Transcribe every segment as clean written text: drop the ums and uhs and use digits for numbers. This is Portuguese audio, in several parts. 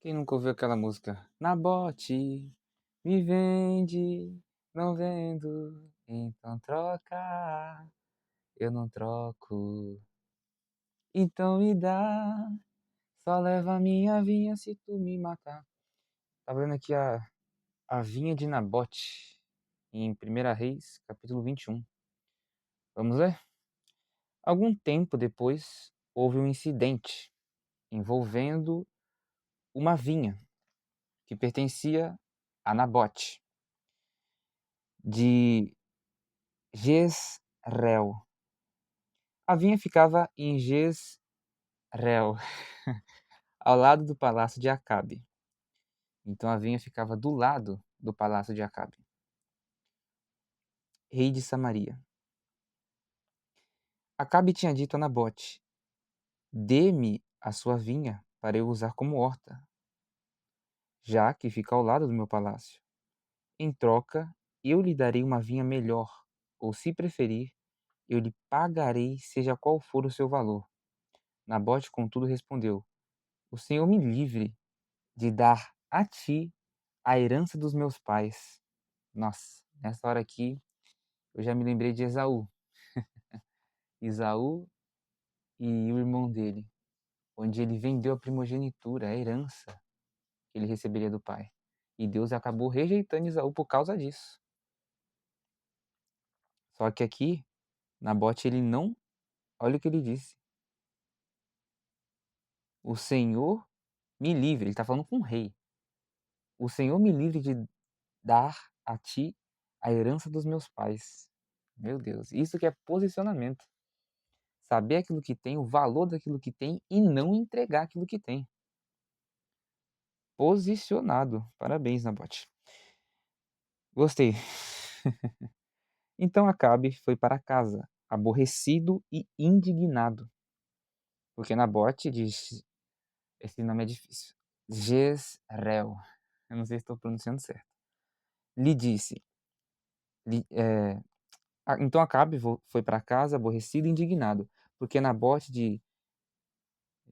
Quem nunca ouviu aquela música? Nabote, me vende, não vendo, então troca, eu não troco. Então me dá, só leva a minha vinha se tu me matar. Tá vendo aqui a vinha de Nabote, em 1 Reis, capítulo 21. Vamos ler? Algum tempo depois, houve um incidente envolvendo uma vinha que pertencia a Nabote, de Jezreel. A vinha ficava em Jezreel, ao lado do palácio de Acabe. Então a vinha ficava do lado do palácio de Acabe, rei de Samaria. Acabe tinha dito a Nabote: dê-me a sua vinha para eu usar como horta, já que fica ao lado do meu palácio. Em troca, eu lhe darei uma vinha melhor, ou se preferir, eu lhe pagarei seja qual for o seu valor. Nabote, contudo, respondeu: o Senhor me livre de dar a ti a herança dos meus pais. Nossa, nessa hora aqui eu já me lembrei de Esaú. Esaú e o irmão dele, onde ele vendeu a primogenitura, a herança que ele receberia do pai. E Deus acabou rejeitando Esaú por causa disso. Só que aqui, Nabote, ele não. Olha o que ele disse: o Senhor me livre. Ele está falando com o rei. O Senhor me livre de dar a ti a herança dos meus pais. Meu Deus, isso que é posicionamento. Saber aquilo que tem, o valor daquilo que tem e não entregar aquilo que tem. Posicionado. Parabéns, Nabote. Gostei. Então Acabe foi para casa, aborrecido e indignado. Porque Nabote diz, esse nome é difícil, Jezreel, eu não sei se estou pronunciando certo, lhe disse, então Acabe foi para casa aborrecido e indignado, porque Nabote de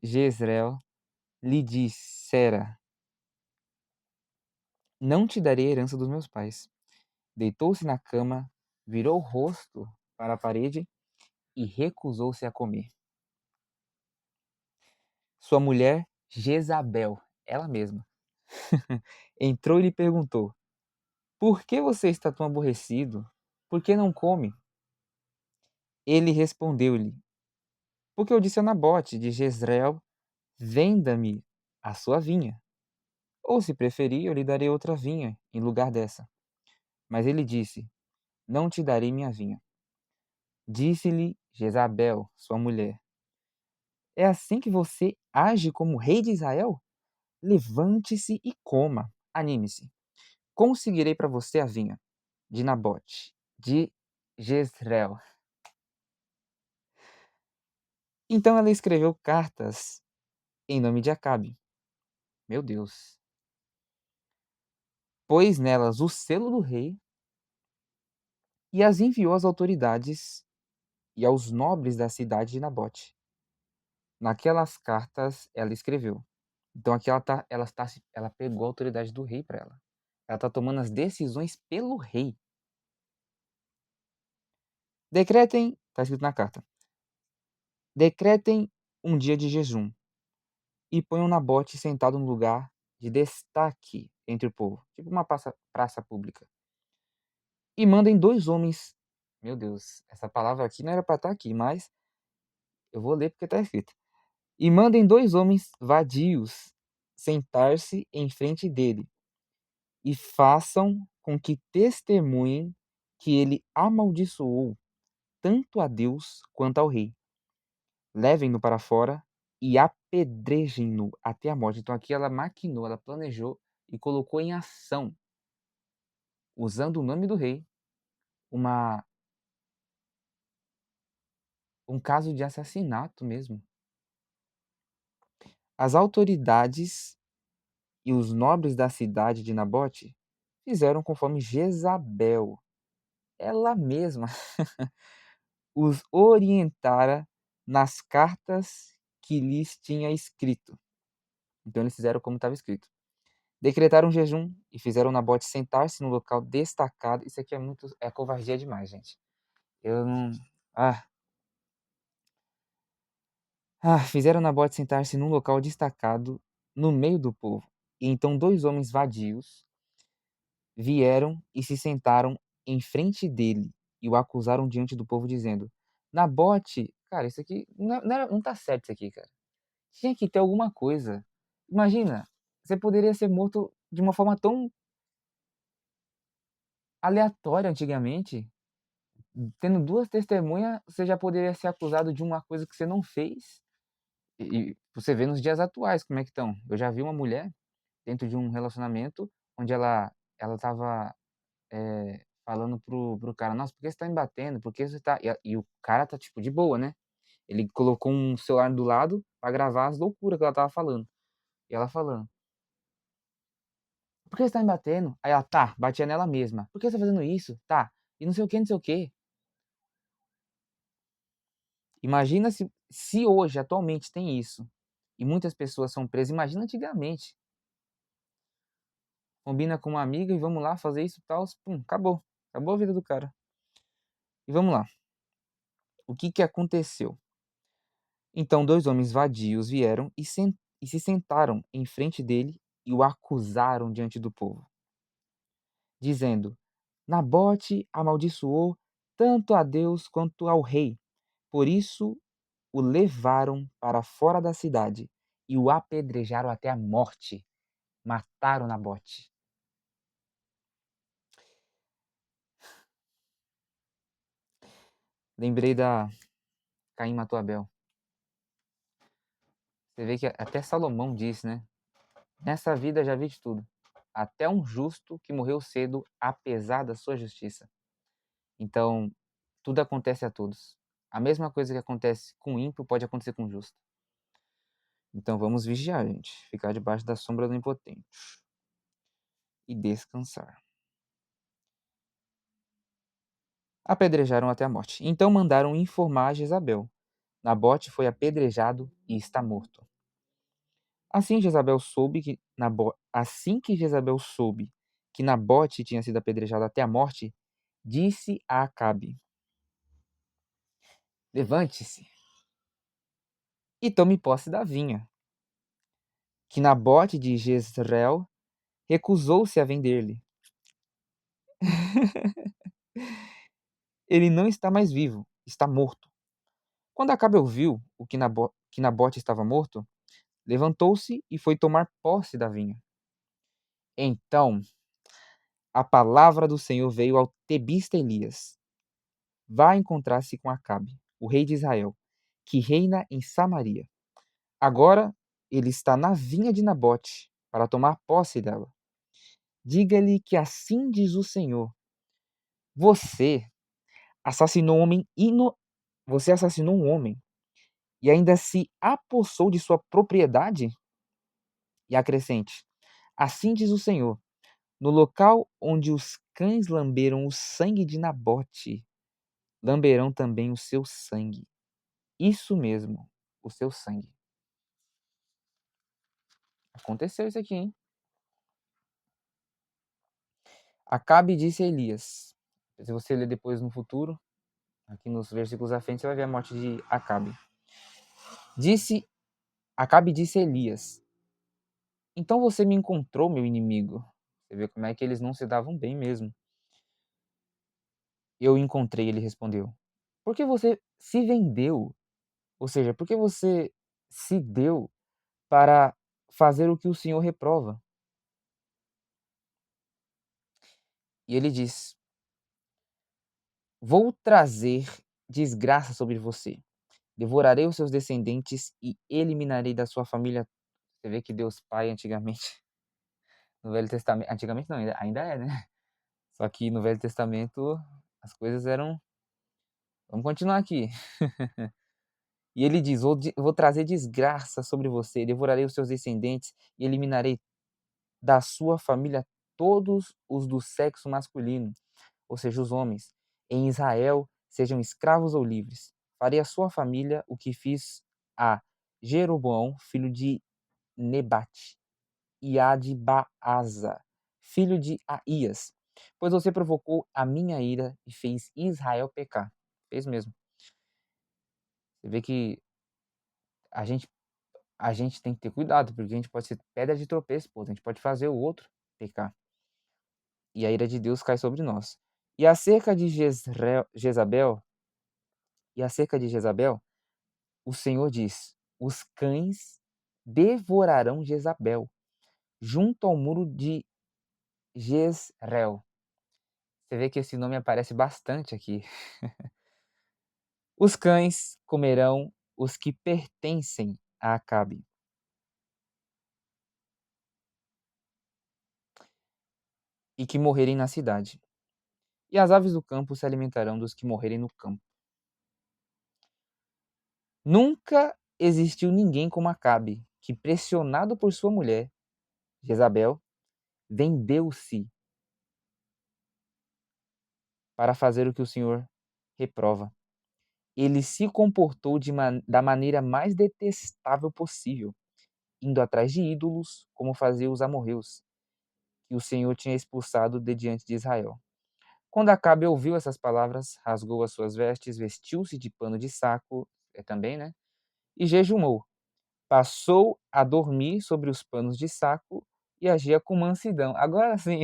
Jezreel lhe dissera: não te darei a herança dos meus pais. Deitou-se na cama, virou o rosto para a parede e recusou-se a comer. Sua mulher, Jezabel, ela mesma, entrou e lhe perguntou: por que você está tão aborrecido? Por que não come? Ele respondeu-lhe: porque eu disse a Nabote de Jezreel: venda-me a sua vinha. Ou, se preferir, eu lhe darei outra vinha em lugar dessa. Mas ele disse: não te darei minha vinha. Disse-lhe Jezabel, sua mulher: é assim que você age como rei de Israel? Levante-se e coma, anime-se. Conseguirei para você a vinha de Nabote, de Jezreel. Então ela escreveu cartas em nome de Acabe. Meu Deus. Pôs nelas o selo do rei e as enviou às autoridades e aos nobres da cidade de Nabote. Naquelas cartas ela escreveu. Então aqui ela pegou a autoridade do rei para ela. Ela está tomando as decisões pelo rei. Decretem, está escrito na carta, decretem um dia de jejum e ponham Nabote sentado no lugar de destaque entre o povo, tipo uma praça pública. E mandem 2 homens. Meu Deus, essa palavra aqui não era para estar aqui, mas eu vou ler porque está escrito. E mandem 2 homens vadios sentar-se em frente dele e façam com que testemunhem que ele amaldiçoou tanto a Deus quanto ao rei. Levem-no para fora e apedrejem-no até a morte. Então aqui ela maquinou, ela planejou e colocou em ação, usando o nome do rei, uma um caso de assassinato mesmo. As autoridades e os nobres da cidade de Nabote fizeram conforme Jezabel, ela mesma, os orientara nas cartas que lhes tinha escrito. Então eles fizeram como estava escrito. Decretaram um jejum e fizeram Nabote sentar-se no local destacado. Isso aqui é covardia demais, gente. Eu não. Ah, fizeram Nabote sentar-se num local destacado no meio do povo. E então 2 homens vadios vieram e se sentaram em frente dele e o acusaram diante do povo, dizendo: Nabote, cara, isso aqui não tá certo isso aqui, cara. Tinha que ter alguma coisa. Imagina, você poderia ser morto de uma forma tão aleatória antigamente. Tendo 2 testemunhas, você já poderia ser acusado de uma coisa que você não fez. E você vê nos dias atuais como é que estão. Eu já vi uma mulher dentro de um relacionamento onde ela estava falando pro cara: "Nossa, por que você tá me batendo? Por que você tá" e o cara tá, tipo, de boa, né. Ele colocou um celular do lado pra gravar as loucuras que ela estava falando. E ela falando: "Por que você tá me batendo?" Aí ela: "Tá", batia nela mesma. "Por que você tá fazendo isso?" "Tá", e não sei o que, não sei o quê. Imagina se hoje, atualmente, tem isso, e muitas pessoas são presas, imagina antigamente. Combina com uma amiga e vamos lá fazer isso, e tal, pum, acabou. Acabou a vida do cara. E vamos lá, o que que aconteceu? Então 2 homens vadios vieram e se sentaram em frente dele e o acusaram diante do povo, dizendo: Nabote amaldiçoou tanto a Deus quanto ao rei. Por isso o levaram para fora da cidade e o apedrejaram até a morte. Mataram Nabote. Lembrei da Caim matou Abel. Você vê que até Salomão disse, né? Nessa vida já vi de tudo. Até um justo que morreu cedo, apesar da sua justiça. Então, tudo acontece a todos. A mesma coisa que acontece com o ímpio pode acontecer com o justo. Então vamos vigiar, gente. Ficar debaixo da sombra do impotente. E descansar. Apedrejaram até a morte. Então mandaram informar a Jezabel. Nabote foi apedrejado e está morto. Assim que Jezabel soube que Nabote tinha sido apedrejado até a morte, disse a Acabe: Levante-se e tome posse da vinha, que Nabote de Jezreel recusou-se a vender-lhe. Ele não está mais vivo, está morto. Quando Acabe ouviu que Nabote estava morto, levantou-se e foi tomar posse da vinha. Então a palavra do Senhor veio ao tebista Elias: Vá encontrar-se com Acabe, o rei de Israel, que reina em Samaria. Agora ele está na vinha de Nabote para tomar posse dela. Diga-lhe que assim diz o Senhor: Você assassinou um homem ino... Você assassinou um homem e ainda se apossou de sua propriedade? E acrescente: Assim diz o Senhor: No local onde os cães lamberam o sangue de Nabote, lamberão também o seu sangue. Isso mesmo, o seu sangue. Aconteceu isso aqui, hein? Acabe disse a Elias. Se você ler depois no futuro, aqui nos versículos à frente, você vai ver a morte de Acabe. Acabe disse a Elias: Então você me encontrou, meu inimigo. Você vê como é que eles não se davam bem mesmo. Eu o encontrei, ele respondeu. Por que você se vendeu? Ou seja, por que você se deu para fazer o que o Senhor reprova? E ele diz: Vou trazer desgraça sobre você. Devorarei os seus descendentes e eliminarei da sua família. Você vê que Deus Pai antigamente, no Velho Testamento, antigamente não, ainda é, né? Só que no Velho Testamento as coisas eram. Vamos continuar aqui. E ele diz: vou trazer desgraça sobre você, devorarei os seus descendentes e eliminarei da sua família todos os do sexo masculino, ou seja, os homens, em Israel, sejam escravos ou livres. Farei à sua família o que fiz a Jeroboão, filho de Nebate e a de Baasa, filho de Aías, pois você provocou a minha ira e fez Israel pecar. Fez mesmo. Você vê que a gente a gente tem que ter cuidado, porque a gente pode ser pedra de tropeço, pô, a gente pode fazer o outro pecar, e a ira de Deus cai sobre nós. E acerca de Jezabel, o Senhor diz: os cães devorarão Jezabel junto ao muro de Jezreel. Você vê que esse nome aparece bastante aqui. Os cães comerão os que pertencem a Acabe, e que morrerem na cidade. E as aves do campo se alimentarão dos que morrerem no campo. Nunca existiu ninguém como Acabe, que, pressionado por sua mulher, Jezabel, vendeu-se para fazer o que o Senhor reprova. Ele se comportou da maneira mais detestável possível, indo atrás de ídolos, como faziam os amorreus, que o Senhor tinha expulsado de diante de Israel. Quando Acabe ouviu essas palavras, rasgou as suas vestes, vestiu-se de pano de saco, também, né? E jejumou. Passou a dormir sobre os panos de saco e agia com mansidão. Agora sim,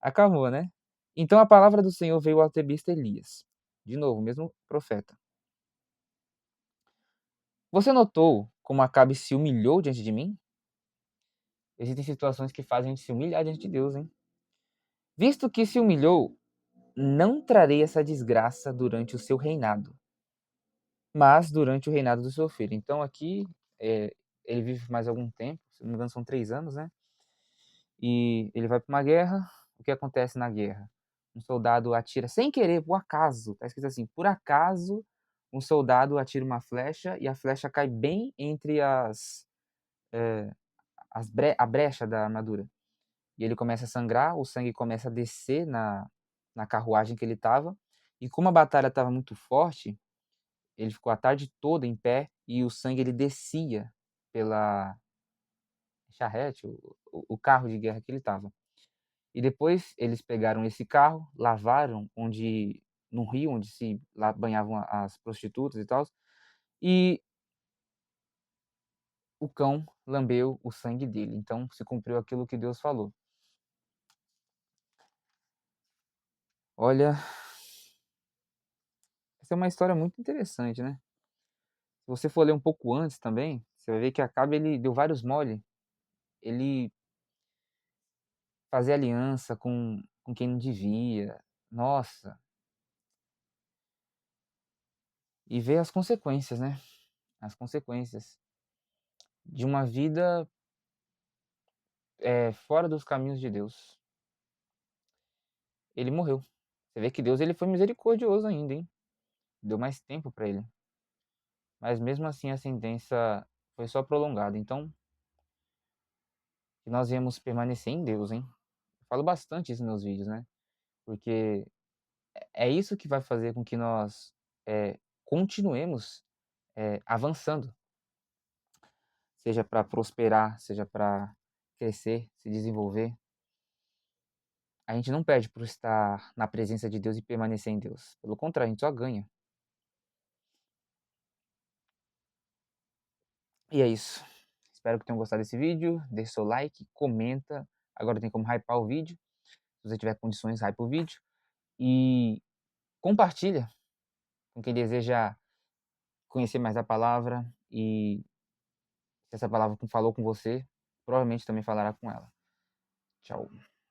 acalmou, né? Então a palavra do Senhor veio ao tebista Elias. De novo, o mesmo profeta. Você notou como Acabe se humilhou diante de mim? Existem situações que fazem a gente se humilhar diante de Deus, hein? Visto que se humilhou, não trarei essa desgraça durante o seu reinado, mas durante o reinado do seu filho. Então aqui, ele vive mais algum tempo, se não me engano são 3 anos, né? E ele vai para uma guerra. O que acontece na guerra? Um soldado atira sem querer, por acaso, tá escrito assim, por acaso, um soldado atira uma flecha e a flecha cai bem entre a brecha da armadura. E ele começa a sangrar, o sangue começa a descer na carruagem que ele estava. E como a batalha estava muito forte, ele ficou a tarde toda em pé e o sangue ele descia pela charrete, o carro de guerra que ele estava. E depois eles pegaram esse carro, lavaram no rio onde se banhavam as prostitutas e tal, e o cão lambeu o sangue dele. Então se cumpriu aquilo que Deus falou. Olha, essa é uma história muito interessante, né? Se você for ler um pouco antes também, você vai ver que Acabe ele deu vários mole. Ele fazia aliança com quem não devia. Nossa, e ver as consequências, né? As consequências de uma vida fora dos caminhos de Deus. Ele morreu. Você vê que Deus ele foi misericordioso ainda, hein? Deu mais tempo para ele. Mas mesmo assim a sentença foi só prolongada. Então, que nós viemos permanecer em Deus, hein? Eu falo bastante isso nos meus vídeos, né? Porque é isso que vai fazer com que nós continuemos avançando. Seja para prosperar, seja para crescer, se desenvolver. A gente não perde por estar na presença de Deus e permanecer em Deus. Pelo contrário, a gente só ganha. E é isso. Espero que tenham gostado desse vídeo. Deixe seu like, comenta. Agora tem como hypar o vídeo. Se você tiver condições, hype o vídeo. E compartilha com quem deseja conhecer mais a palavra. E se essa palavra falou com você, provavelmente também falará com ela. Tchau.